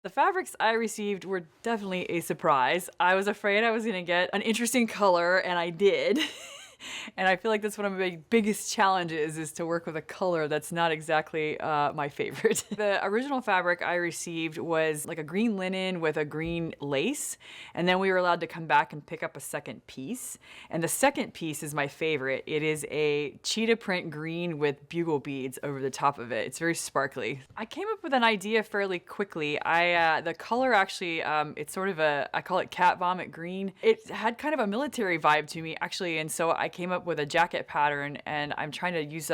The fabrics I received were definitely a surprise. I was afraid I was gonna get an interesting color, and I did. And I feel like that's one of my biggest challenges is to work with a color that's not exactly my favorite. The original fabric I received was like a green linen with a green lace, and then we were allowed to come back and pick up a second piece. And the second piece is my favorite. It is a cheetah print green with bugle beads over the top of it. It's very sparkly. I came up with an idea fairly quickly. The color actually, it's sort of I call it cat vomit green. It had kind of a military vibe to me actually, and so I came up with a jacket pattern, and I'm trying to use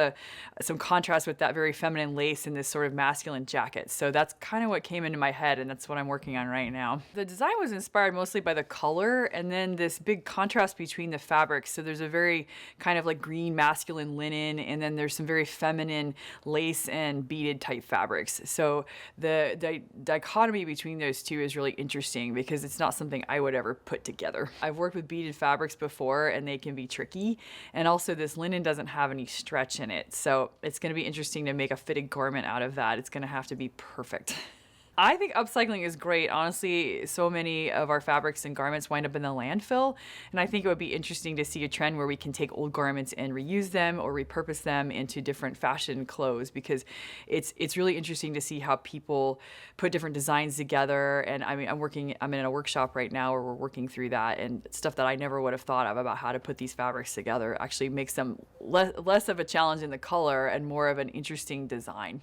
some contrast with that very feminine lace in this sort of masculine jacket. So that's kind of what came into my head, and that's what I'm working on right now. The design was inspired mostly by the color and then this big contrast between the fabrics. So there's a very kind of like green masculine linen, and then there's some very feminine lace and beaded type fabrics. So the dichotomy between those two is really interesting because it's not something I would ever put together. I've worked with beaded fabrics before, and they can be tricky. And also this linen doesn't have any stretch in it. So it's going to be interesting to make a fitted garment out of that. It's going to have to be perfect. I think upcycling is great. Honestly, so many of our fabrics and garments wind up in the landfill, and I think it would be interesting to see a trend where we can take old garments and reuse them or repurpose them into different fashion clothes, because it's really interesting to see how people put different designs together. And I mean, I'm in a workshop right now where we're working through that, and stuff that I never would have thought of about how to put these fabrics together actually makes them less of a challenge in the color and more of an interesting design.